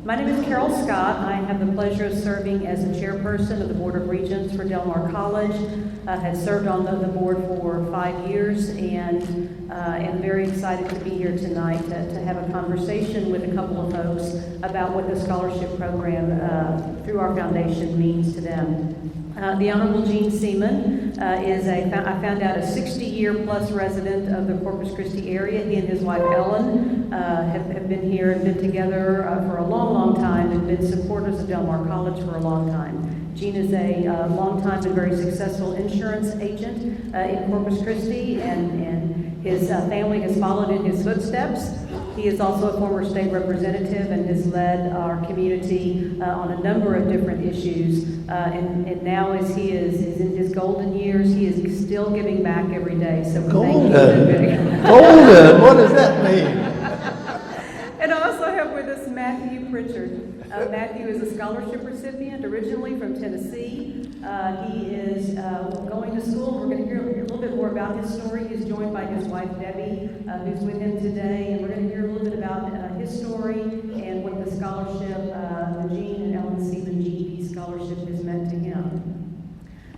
My name is Carol Scott. I have the pleasure of serving as the chairperson of the Board of Regents for Del Mar College. I have served on the board for 5 years and am very excited to be here tonight to have a conversation with a couple of folks about what the scholarship program through our foundation means to them. The Honorable Seaman I found out, a 60-year plus resident of the Corpus Christi area. He and his wife Ellen have been here and been together for a long time and been supporters of Del Mar College for a long time. Gene is a long-time and very successful insurance agent in Corpus Christi, and his family has followed in his footsteps. He is also a former state representative and has led our community on a number of different issues. And now, as he is in his golden years, he is still giving back every day. So golden, golden. What does that mean? And I also have with us Matthew Pritchard. Matthew is a scholarship recipient, originally from Tennessee. He is going to school. We're going to hear a little bit more about his story. He's joined by his wife, Debbie, who's with him today. And we're going to hear a little bit about his story and what the scholarship, the Gene and Ellen Seaman GED scholarship has meant to him.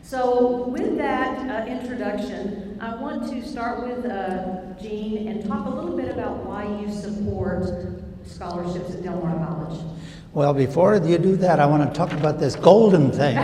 So with that introduction, I want to start with Gene and talk a little bit about why you support scholarships at Del Mar College. Well, before you do that, I want to talk about this golden thing.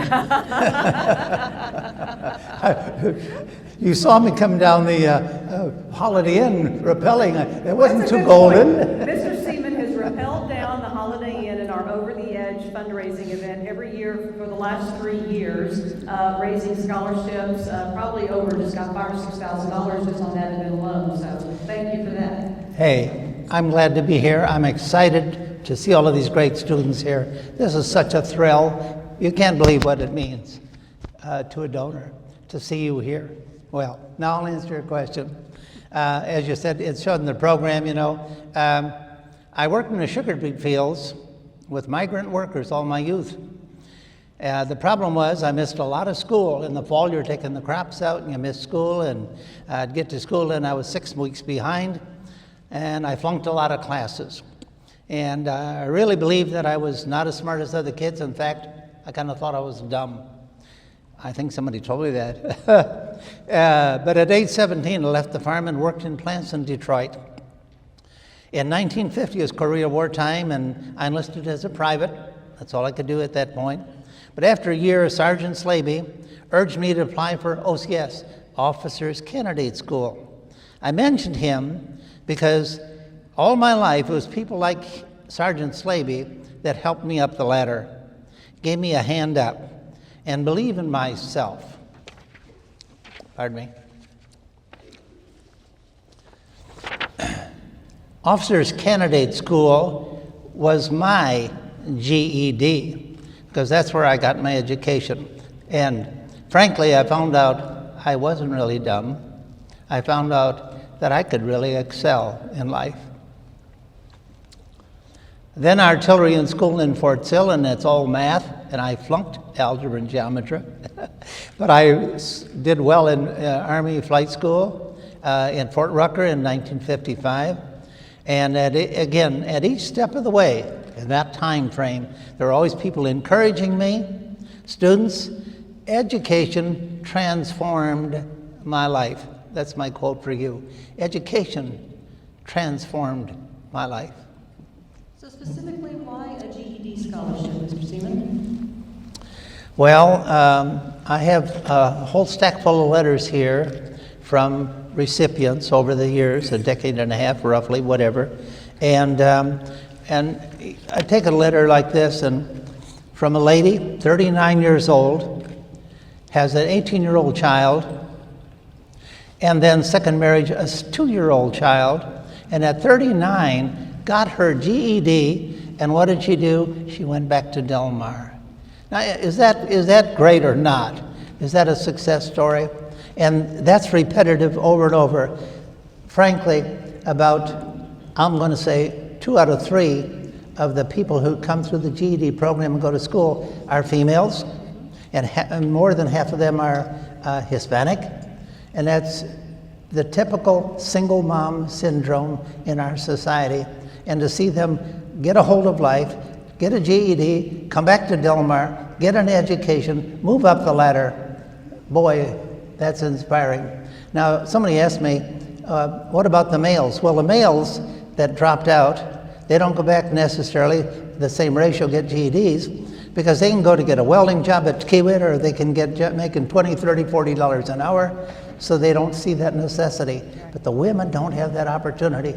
You saw me come down the Holiday Inn rappelling. It wasn't too golden. Mr. Seaman has rappelled down the Holiday Inn in our Over the Edge fundraising event every year for the last 3 years, raising scholarships, probably over just got $5,000 or $6,000 just on that event alone. So thank you for that. Hey, I'm glad to be here. I'm excited to see all of these great students here. This is such a thrill. You can't believe what it means to a donor to see you here. Well, now I'll answer your question. As you said, it's shown in the program, you know. I worked in the sugar beet fields with migrant workers all my youth. The problem was I missed a lot of school. In the fall, you're taking the crops out and you miss school, and I'd get to school and I was 6 weeks behind, and I flunked a lot of classes. And I really believed that I was not as smart as other kids. In fact, I kind of thought I was dumb. I think somebody told me that. But at age 17, I left the farm and worked in plants in Detroit. In 1950, it was Korea War time, and I enlisted as a private. That's all I could do at that point. But after a year, Sergeant Slaby urged me to apply for OCS, Officers Candidate School. I mentioned him because all my life, it was people like Sergeant Slaby that helped me up the ladder, gave me a hand up, and believe in myself. Pardon me. Officers Candidate School was my GED, because that's where I got my education. And frankly, I found out I wasn't really dumb. I found out that I could really excel in life. Then artillery in school in Fort Sill, and it's all math, and I flunked algebra and geometry. But I did well in Army Flight School in Fort Rucker in 1955. And at each step of the way, in that time frame, there were always people encouraging me. Students, education transformed my life. That's my quote for you. Education transformed my life. So specifically, why a GED scholarship, Mr. Seaman? Well, I have a whole stack full of letters here from recipients over the years, a decade and a half, roughly, whatever. And I take a letter like this, and from a lady, 39 years old, has an 18-year-old child, and then second marriage, a 2-year-old child, and at 39, got her GED, and what did she do? She went back to Del Mar. Now, is that great or not? Is that a success story? And that's repetitive over and over. Frankly, about, I'm going to say, 2 out of 3 of the people who come through the GED program and go to school are females, and more than half of them are Hispanic, and that's the typical single mom syndrome in our society. And to see them get a hold of life, get a GED, come back to Del Mar, get an education, move up the ladder. Boy, that's inspiring. Now, somebody asked me, what about the males? Well, the males that dropped out, they don't go back necessarily the same ratio, get GEDs, because they can go to get a welding job at Kiewit, or they can get making $20, $30, $40 an hour, so they don't see that necessity. But the women don't have that opportunity.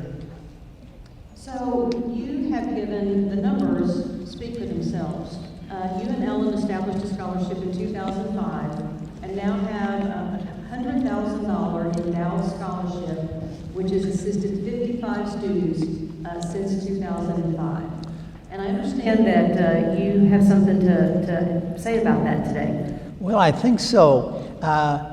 So you have given, the numbers speak for themselves. You and Ellen established a scholarship in 2005 and now have a $100,000 endowed scholarship, which has assisted 55 students since 2005. And I understand that you have something to say about that today. Well, I think so.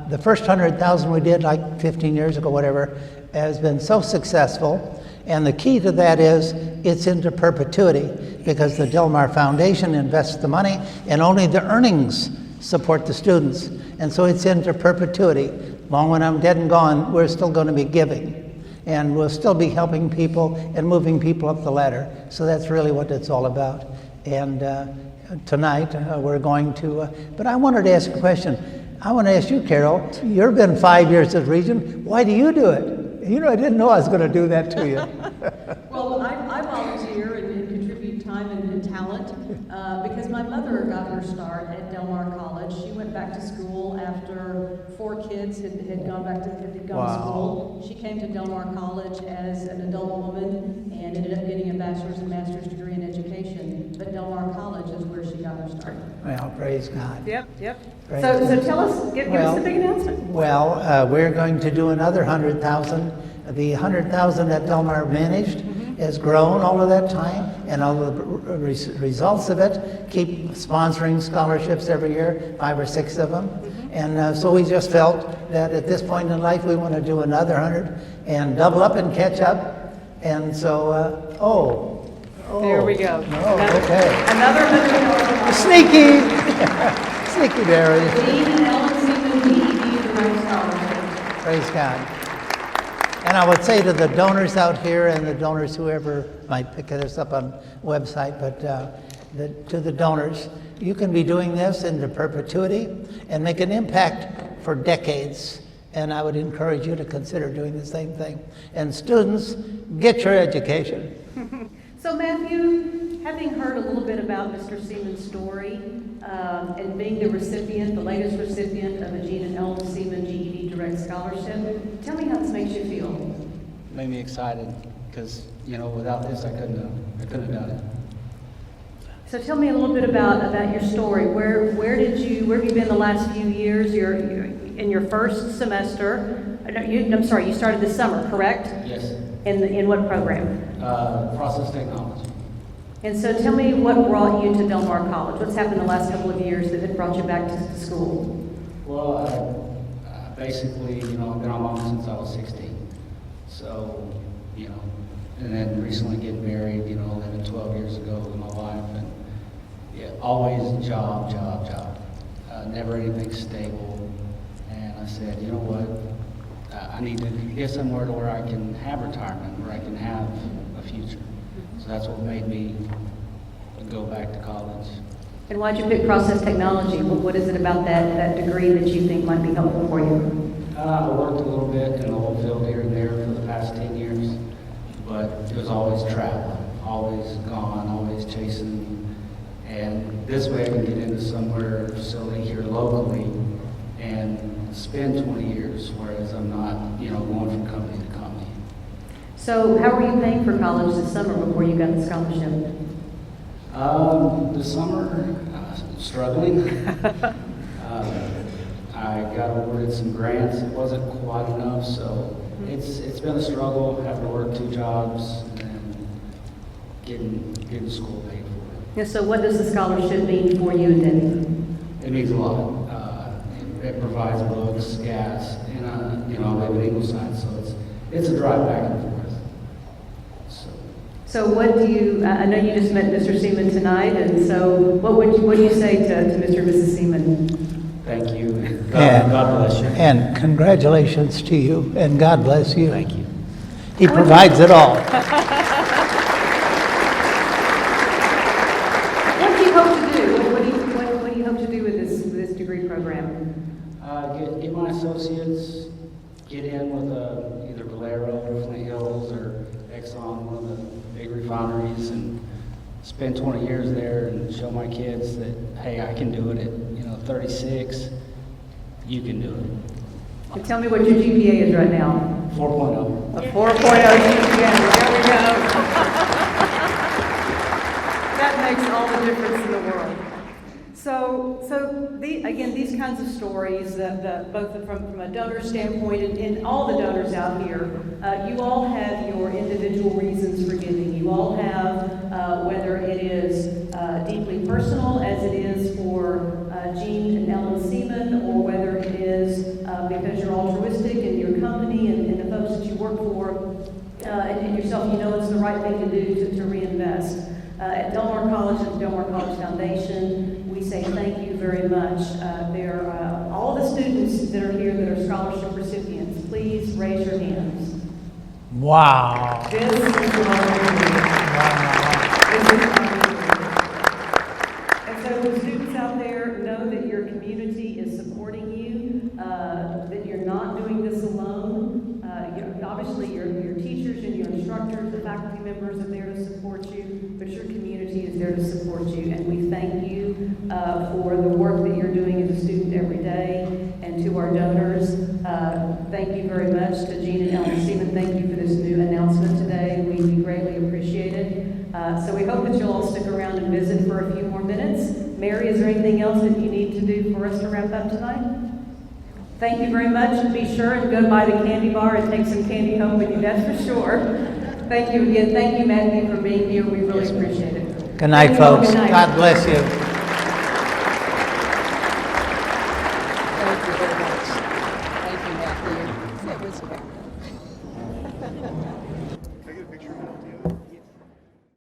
The first 100,000 we did like 15 years ago, whatever, has been so successful. And the key to that is it's into perpetuity, because the Del Mar Foundation invests the money and only the earnings support the students. And so it's into perpetuity. Long when I'm dead and gone, we're still going to be giving. And we'll still be helping people and moving people up the ladder. So that's really what it's all about. And tonight we're going to, but I wanted to ask a question. I want to ask you, Carol, you've been 5 years at Regent. Why do you do it? You know, I didn't know I was going to do that to you. Well, I volunteer and contribute time and talent because my mother got her start at Del Mar College. She went back to school after 4 kids had gone to school. She came to Del Mar College as an adult woman and ended up getting a bachelor's and master's degree in education. But Del Mar College is where she got her start. Well, praise God. Yep. So tell us, give us the big announcement. Well, we're going to do another 100,000. The 100,000 that Del Mar managed has grown all of that time, and all the results of it keep sponsoring scholarships every year, 5 or 6 of them. And so we just felt that at this point in life we want to do another 100 and double up and catch up. And so, there we go. Okay. Another 100,000. Sneaky! Sneaky Barry. Dean and Ellen Seaman, GED Direct Scholarship. Praise God. And I would say to the donors out here and the donors, whoever might pick this up on website, but to the donors, you can be doing this into perpetuity and make an impact for decades. And I would encourage you to consider doing the same thing. And students, get your education. So Matthew, having heard a little bit about Mr. Seaman's story and being the latest recipient of a Gene and Ellen Seaman GED Direct Scholarship, tell me how this makes you feel. Made me excited because, without this I couldn't have done it. So tell me a little bit about your story. Where have you been the last few years? You're in your first semester. You started this summer, correct? Yes. In what program? Process technology. And so tell me what brought you to Del Mar College. What's happened the last couple of years that brought you back to school? Well, basically, I've been on my own since I was 16. So, and then recently getting married, 11, 12 years ago with my wife, and always job. Never anything stable. And I said, you know what? I need to get somewhere to where I can have retirement, where I can have a future. So that's what made me go back to college. And why'd you pick process technology? What is it about that degree that you think might be helpful for you? I worked a little bit in the oil field here and there for the past 10 years, but it was always travel, always gone, always chasing. And this way I can get into somewhere, facility here locally, and spend 20 years, whereas I'm not, going from company to company. So how were you paying for college this summer before you got the scholarship? This summer, struggling. I got awarded some grants. It wasn't quite enough, so it's been a struggle, having to work 2 jobs and getting school paid for. And so what does the scholarship mean for you and Debbie? It means a lot. It provides books, gas, and I live in Ingleside, so it's a drive back and forth. So what do you, I know you just met Mr. Seaman tonight, and so what do you say to Mr. and Mrs. Seaman? Thank you. God bless you. And congratulations to you, and God bless you. Thank you. He provides it all. hope to do? What do you hope to do with this degree program? Get my associates, get in with either Valero or Flint Hills or Exxon, one of the big refineries, and spend 20 years there and show my kids that, hey, I can do it at 36. You can do it. And tell me what your GPA is right now. 4.0. A 4.0 GPA. There we go. That makes all the difference in the world. Again, these kinds of stories, both from a donor standpoint and all the donors out here, you all have your individual reasons for giving. You all have, whether it is deeply personal, as it is for Gene and Ellen Seaman, or whether it is because you're altruistic in your company and the folks that you work for, and yourself, you know it's the right thing to do to reinvest. At Del Mar College and the Del Mar College Foundation, we say thank you very much. All the students that are here that are scholarship recipients, please raise your hands. Wow. This is And so the students out there, know that your community is supporting you, that you're not doing this alone. Obviously, your teachers and your instructors, the faculty members are there to support you, but your community is there to support you. And we thank you for the work that you're doing as a student every day. And to our donors, thank you very much. To Gene and Ellen Seaman, thank you for this new announcement today. We greatly appreciate it. So we hope that you'll all stick around and visit for a few more minutes. Mary, is there anything else that you need to do for us to wrap up tonight? Thank you very much, and be sure and go by the candy bar and take some candy home with you, that's for sure. Thank you again. Thank you, Matthew, for being here. We really appreciate it. Good night, Thank you all. folks. Good night. God bless you. Thank you very much. Thank you, Matthew. That was great.